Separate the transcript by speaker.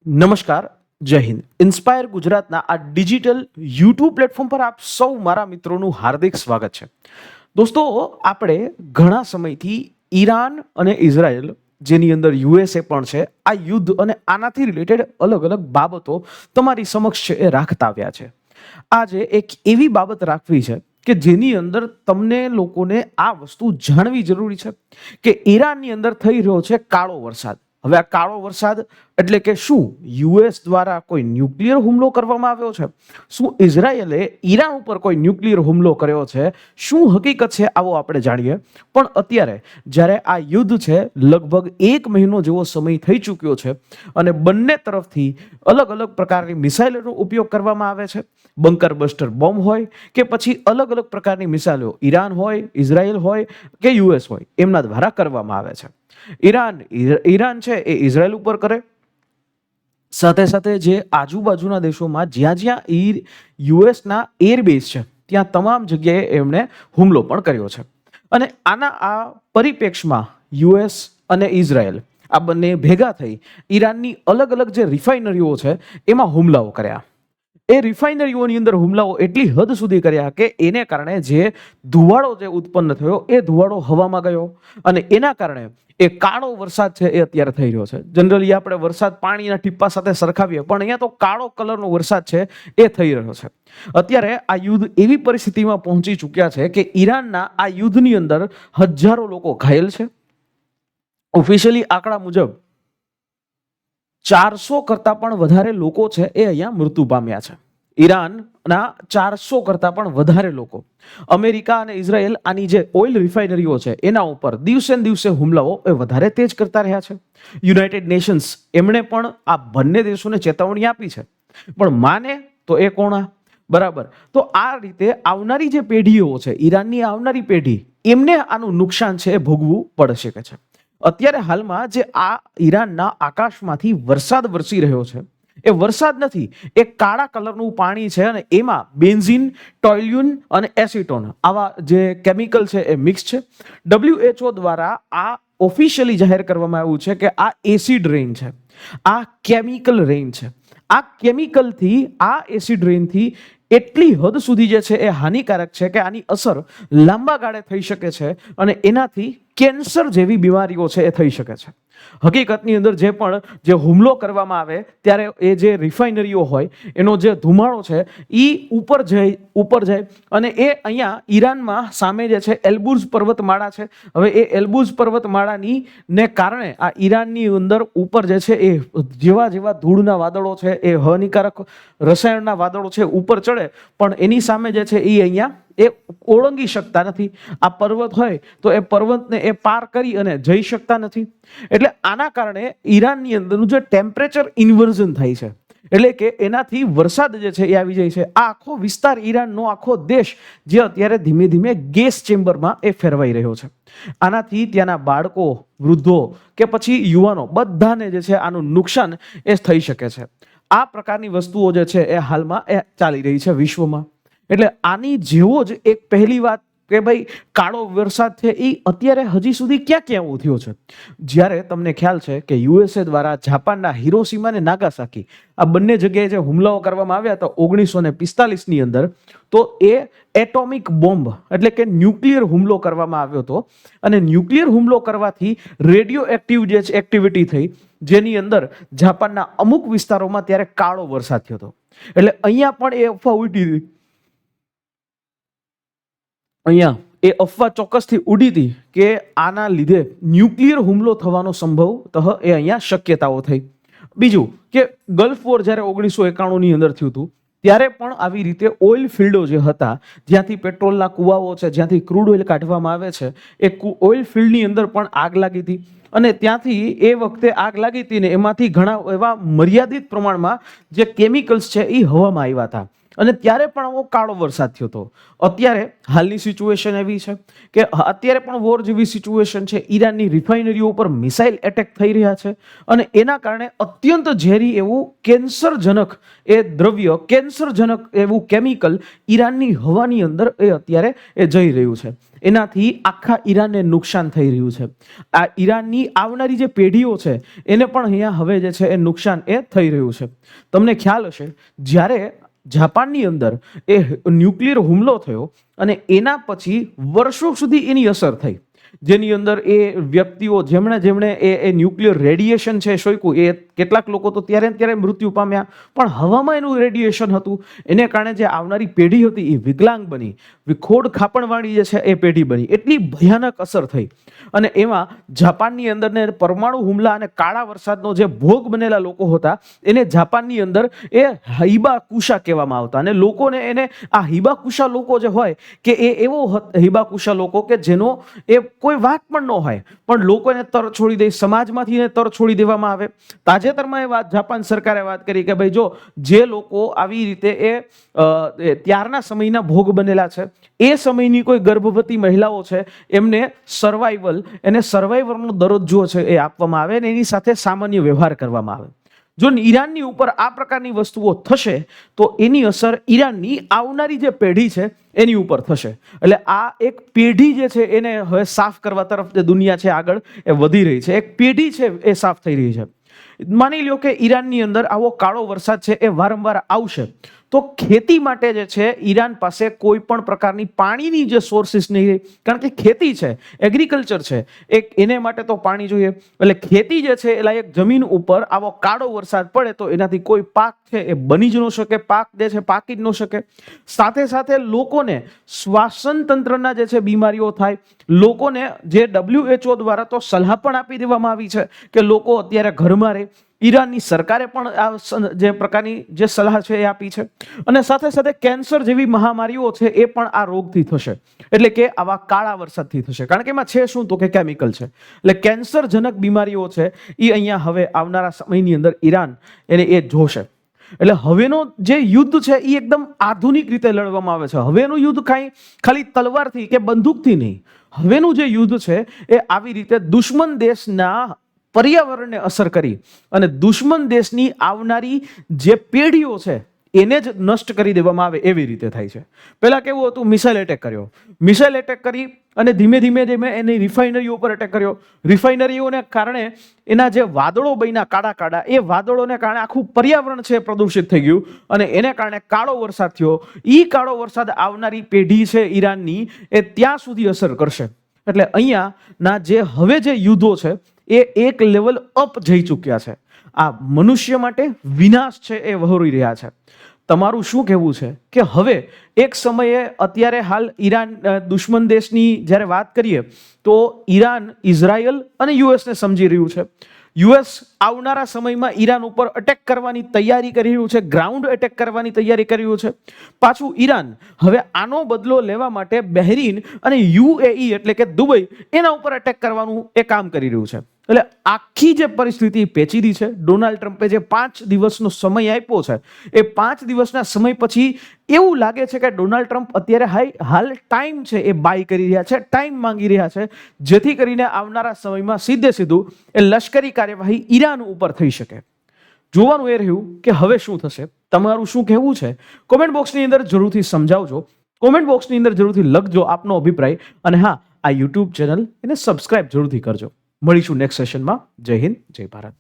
Speaker 1: નમસ્કાર, જય હિન્દ. ઇન્સ્પાયર ગુજરાતના આ ડિજિટલ યુટ્યુબ પ્લેટફોર્મ પર આપ સૌ મારા મિત્રોનું હાર્દિક સ્વાગત છે. દોસ્તો, આપણે ઘણા સમયથી ઈરાન અને ઇઝરાયલ, જેની અંદર યુએસએ પણ છે, આ યુદ્ધ અને આનાથી રિલેટેડ અલગ અલગ બાબતો તમારી સમક્ષ છે એ રાખતા આવ્યા છે. આજે એક એવી બાબત રાખવી છે કે જેની અંદર તમને લોકોને આ વસ્તુ જાણવી જરૂરી છે કે ઈરાનની અંદર થઈ રહ્યો છે કાળો વરસાદ. હવે આ કાળો વરસાદ એટલે કે શું યુએસ દ્વારા કોઈ ન્યુક્લિયર હુમલો કરવામાં આવ્યો છે? શું ઇઝરાયલે ઈરાન ઉપર કોઈ ન્યુક્લિયર હુમલો કર્યો છે? શું હકીકત છે? આવો આપણે જાણીએ. પણ અત્યારે જ્યારે આ યુદ્ધ છે, લગભગ 1 મહિનો જેવો સમય થઈ ચૂક્યો છે અને બંને તરફથી અલગ અલગ પ્રકારની મિસાઇલોનો ઉપયોગ કરવામાં આવે છે. બંકર બસ્ટર બોમ્બ હોય કે પછી અલગ અલગ પ્રકારની મિસાઇલો ઈરાન હોય, ઇઝરાયલ હોય કે યુએસ હોય, એમના દ્વારા કરવામાં આવે છે. ઈરાન છે એ ઇઝરાયલ ઉપર કરે, સાથે સાથે જે આજુબાજુના દેશોમાં જ્યાં જ્યાં યુએસના એરબેઝ છે ત્યાં તમામ જગ્યાએ એમણે હુમલો પણ કર્યો છે. અને આના આ પરિપ્રેક્ષમાં યુએસ અને ઇઝરાયલ આ બંને ભેગા થઈ ઈરાનની અલગ અલગ જે રિફાઇનરીઓ છે એમાં હુમલાઓ કર્યા. એ રિફાઇનરીઓની અંદર હુમલાઓ એટલી હદ સુધી કર્યા કે એને કારણે જે ધુવાળો જે ઉત્પન્ન થયો એ ધુવાળો હવામાં ગયો અને એના કારણે એ કાળો વરસાદ છે એ અત્યારે થઈ રહ્યો છે. જનરલી આપણે વરસાદ પાણીના ટીપા સાથે સરખાવીએ, પણ અહીંયા તો કાળો કલરનો વરસાદ છે એ થઈ રહ્યો છે. અત્યારે આ યુદ્ધ એવી પરિસ્થિતિમાં પહોંચી ચૂક્યા છે કે ઈરાનના આ યુદ્ધની અંદર હજારો લોકો ઘાયલ છે. ઓફિશિયલી આંકડા મુજબ 400 કરતા પણ વધારે લોકો છે એ અહીંયા મૃત્યુ પામ્યા છે. ઈરાનના 400 કરતા પણ વધારે લોકો. અમેરિકા અને ઇઝરાયલ આની જે ઓઇલ રિફાઇનરીઓ છે એના ઉપર દિવસે ને દિવસે હુમલાઓ એ વધારે તેજ કરતા રહ્યા છે. યુનાઇટેડ નેશન્સ એમણે પણ આ બંને દેશોને ચેતવણી આપી છે, પણ માને તો એ કોણ? બરાબર. તો આ રીતે આવનારી જે પેઢીઓ છે, ઈરાનની આવનારી પેઢી, એમને આનું નુકસાન છે એ ભોગવવું પડી શકે છે. અત્યારે હાલમાં જે આ ઈરાનના આકાશમાંથી વરસાદ વરસી રહ્યો છે એ વરસાદ નથી, એ કાળા કલરનું પાણી છે અને એમાં બેન્ઝીન, ટોલ્યુન અને એસિટોન આવા જે કેમિકલ છે એ મિક્સ છે. WHO દ્વારા આ ઓફિશિયલી જાહેર કરવામાં આવ્યું છે કે આ એસિડ રેઇન છે, આ કેમિકલ રેઇન છે. આ કેમિકલથી, આ એસિડ રેઇનથી એટલી હદ સુધી જે છે એ હાનિકારક છે કે આની અસર લાંબા ગાળે થઈ શકે છે અને એનાથી કેન્સર જેવી બીમારીઓ છે એ થઈ શકે છે. હકીકતની અંદર જે હુમલો કરવામાં આવે ત્યારે એ જે રિફાઇનરીઓ હોય એનો જે ધુમાડો છે એ ઉપર જાય અને એ અહીંયા ઈરાનમાં સામે જે છે એલ્બુર્ઝ પર્વતમાળા છે. હવે એ એલ્બુર્ઝ પર્વતમાળાની ને કારણે આ ઈરાનની અંદર ઉપર જે છે એ જેવા જેવા ધૂળના વાદળો છે, એ હાનિકારક રસાયણના વાદળો છે ઉપર ચડે, પણ એની સામે જે છે એ અહીંયા એ ઓળંગી શકતા નથી. આ પર્વત હોય તો એ પર્વતને એ પાર કરી અને જઈ શકતા નથી. એટલે આના કારણે ઈરાનની અંદરનું જે ટેમ્પરેચર ઇન્વર્ઝન થાય છે, એટલે કે એનાથી વરસાદ જે છે એ આવી જાય છે. આ આખો વિસ્તાર, ઈરાનનો આખો દેશ જે અત્યારે ધીમે ધીમે ગેસ ચેમ્બરમાં એ ફેરવાઈ રહ્યો છે. આનાથી ત્યાંના બાળકો, વૃદ્ધો કે પછી યુવાનો બધાને જે છે આનું નુકસાન એ થઈ શકે છે. આ પ્રકારની વસ્તુઓ જે છે એ હાલમાં એ ચાલી રહી છે વિશ્વમાં. એટલે આની જેવો જ એક પહેલી વાત કે ભાઈ કાળો વરસાદ છે એ અત્યારે હજી સુધી ક્યાં ક્યાં થયો છે. જ્યારે તમને ખ્યાલ છે કે યુએસએ દ્વારા જાપાનના હિરોશીમા અને નાગાસાકી આ બંને જગ્યાએ જે હુમલાઓ કરવામાં આવ્યા હતા 1945ની અંદર, તો એ એટોમિક બોમ્બ એટલે કે ન્યુક્લિયર હુમલો કરવામાં આવ્યો હતો. અને ન્યુક્લિયર હુમલો કરવાથી રેડિયો એક્ટિવ જે એક્ટિવિટી થઈ, જેની અંદર જાપાનના અમુક વિસ્તારોમાં ત્યારે કાળો વરસાદ થયો હતો. એટલે અહીંયા પણ એ અફવા ઉડી હતી, અહીંયા એ અફવા ચોક્કસથી ઉડી હતી કે આના લીધે ન્યુક્લિયર હુમલો થવાનો સંભવતઃ એ અહીંયા શક્યતાઓ થઈ. બીજું કે ગલ્ફ વોર જ્યારે 1991ની અંદર થયું હતું ત્યારે પણ આવી રીતે ઓઇલ ફિલ્ડો જે હતા, જ્યાંથી પેટ્રોલના કુવાઓ છે, જ્યાંથી ક્રૂડ ઓઇલ કાઢવામાં આવે છે, એ ઓઇલ ફિલ્ડની અંદર પણ આગ લાગી હતી. અને ત્યાંથી એ વખતે આગ લાગી હતી ને એમાંથી ઘણા એવા મર્યાદિત પ્રમાણમાં જે કેમિકલ્સ છે એ હવામાં આવ્યા હતા અને ત્યારે પણ આવો કાળો વરસાદ થયો હતો. અત્યારે હાલની સિચ્યુએશન એવી છે કે અત્યારે પણ વોર જેવી સિચ્યુએશન છે. ઈરાનની રિફાઇનરીઓ ઉપર મિસાઇલ એટેક થઈ રહ્યા છે અને એના કારણે અત્યંત ઝેરી એવું કેન્સરજનક એ દ્રવ્ય, કેન્સરજનક એવું કેમિકલ ઈરાનની હવાની અંદર એ અત્યારે એ જઈ રહ્યું છે. એનાથી આખા ઈરાનને નુકસાન થઈ રહ્યું છે. આ ઈરાનની આવનારી જે પેઢીઓ છે એને પણ અહીંયા હવે જે છે એ નુકસાન એ થઈ રહ્યું છે. તમને ખ્યાલ હશે જ્યારે જાપાનની અંદર એ ન્યુક્લિયર હુમલો થયો અને એના પછી વર્ષો સુધી એની અસર થઈ, જેની અંદર એ વ્યક્તિઓ જેમણે એ ન્યુક્લિયર રેડિયેશન છે શોક્યું, એ કેટલાક લોકો તો ત્યારે મૃત્યુ પામ્યા, પણ હવામાં એનું રેડિયેશન હતું. એને કારણે જે આવનારી પેઢી હતી એ વિકલાંગ બની, વિખોડ ખાપણવાળી જે છે એ પેઢી બની. એટલી ભયાનક અસર થઈ. અને એમાં જાપાનની અંદર ને પરમાણુ હુમલા અને કાળા વરસાદનો જે ભોગ બનેલા લોકો હતા એને જાપાનની અંદર એ હિબાકુશા કહેવામાં આવતા. અને લોકોને એને આ હિબાકુશા લોકો જે હોય કે એ એવો હિબાકુશા લોકો કે જેનો એ કોઈ વાત પણ ન હોય, પણ લોકો એને તર છોડી દે, સમાજમાંથી એને તર છોડી દેવામાં આવે. તાજેતરમાં એ વાત જાપાન સરકારે વાત કરી કે ભાઈ જો જે લોકો આવી રીતે એ ત્યારના સમયના ભોગ બનેલા છે, એ સમયની કોઈ ગર્ભવતી મહિલાઓ છે, એમને સર્વાઈવરનો દરજ્જો છે એ આપવામાં આવે અને એની સાથે સામાન્ય વ્યવહાર કરવામાં આવે. જો ઈરાનની ઉપર આ પ્રકારની વસ્તુઓ થશે તો એની અસર ઈરાનની આવનારી જે પેઢી છે એની ઉપર થશે. એટલે આ એક પેઢી જે છે એને હવે સાફ કરવા તરફ જે દુનિયા છે આગળ એ વધી રહી છે. એક પેઢી છે એ સાફ થઈ રહી છે. માની લ્યો કે ઈરાનની અંદર આવો કાળો વરસાદ છે એ વારંવાર આવશે તો ખેતી માટે જે છે ઈરાન પાસે કોઈ પણ પ્રકારની પાણીની જે સોર્સિસ નહીં, કારણ કે ખેતી છે, એગ્રીકલ્ચર છે, એને માટે તો પાણી જોઈએ. એટલે ખેતી જે છે એટલે એક જમીન ઉપર આવો કાળો વરસાદ પડે તો એનાથી કોઈ પાક છે એ બની જ ન શકે, પાક જે છે પાકી જ ન શકે. સાથે સાથે લોકોને શ્વાસન તંત્રના જે છે બીમારીઓ થાય. લોકોને જે WHO દ્વારા તો સલાહ પણ આપી દેવામાં આવી છે કે લોકો અત્યારે ઘરમાં રહે. ઈરાનની સરકારે પણ આ જે પ્રકારની જે સલાહ છે એ આપી છે. અને સાથે સાથે કેન્સર જેવી મહામારીઓ છે એ પણ આ રોગથી થશે, એટલે કે આવા કાળા વરસાદથી થશે. કારણ કે એમાં છે શું તો કે કેમિકલ છે. એટલે કેન્સરજનક બીમારીઓ છે એ અહીંયા હવે આવનારા સમયની અંદર ઈરાન એને એ જોશે. એટલે હવેનો જે યુદ્ધ છે એ એકદમ આધુનિક રીતે લડવામાં આવે છે. હવેનું યુદ્ધ ખાલી તલવારથી કે બંદૂકથી નહીં. હવેનું જે યુદ્ધ છે એ આવી રીતે દુશ્મન દેશના પર્યાવરણને અસર કરી અને દુશ્મન દેશની આવનારી જે પેઢીઓ છે એને જ નષ્ટ કરી દેવામાં આવે એવી રીતે થાય છે. પહેલા કેવું હતું, મિસાઇલ એટેક કર્યો, મિસાઇલ એટેક કરી અને ધીમે ધીમે એની રિફાઇનરીઓ પર એટેક કર્યો. રિફાઇનરીઓને કારણે એના જે વાદળો બન્યા કાળા, એ વાદળોને કારણે આખું પર્યાવરણ છે પ્રદૂષિત થઈ ગયું અને એને કારણે કાળો વરસાદ થયો. એ કાળો વરસાદ આવનારી પેઢી છે ઈરાનની એ ત્યાં સુધી અસર કરશે. એટલે અહીંયાના જે હવે જે યુદ્ધો છે એ એક લેવલ અપ જઈ ચૂક્યા છે. આ મનુષ્ય માટે વિનાશ છે એ વહોરી રહ્યા છે. તમારું શું કહેવું છે કે હવે એક સમયે અત્યારે હાલ ઈરાન દુશ્મન દેશની જ્યારે વાત કરીએ તો ઈરાન ઇઝરાયલ અને યુએસને સમજી રહ્યું છે. યુએસ આવનારા સમયમાં ઈરાન ઉપર અટેક કરવાની તૈયારી કરી રહ્યું છે, ગ્રાઉન્ડ એટેક કરવાની તૈયારી કરી રહ્યું છે. પાછું ઈરાન હવે આનો બદલો લેવા માટે બહેરીન અને UAE એટલે કે દુબઈ એના ઉપર એટેક કરવાનું એ કામ કરી રહ્યું છે. એટલે આખી જે પરિસ્થિતિ પેચીદી છે. ડોનાલ્ડ ટ્રમ્પે જે 5 દિવસનો સમય આપ્યો છે એ 5 દિવસના સમય પછી એવું લાગે છે કે ડોનાલ્ડ ટ્રમ્પ અત્યારે હાલ ટાઈમ છે એ બાય કરી રહ્યા છે, ટાઈમ માંગી રહ્યા છે, જેથી કરીને આવનારા સમયમાં સીધું એ લશ્કરી કાર્યવાહી ઈરાન ઉપર થઈ શકે. જોવાનું એ રહ્યું કે હવે શું થશે. તમારું શું કહેવું છે કોમેન્ટ બોક્સની અંદર જરૂરથી સમજાવજો. કોમેન્ટ બોક્સની અંદર જરૂરથી લખજો આપનો અભિપ્રાય. અને હા, આ યુટ્યુબ ચેનલ એને સબસ્ક્રાઇબ જરૂરથી કરજો. મળીશું નેક્સ્ટ સેશનમાં. જય હિન્દ, જય ભારત.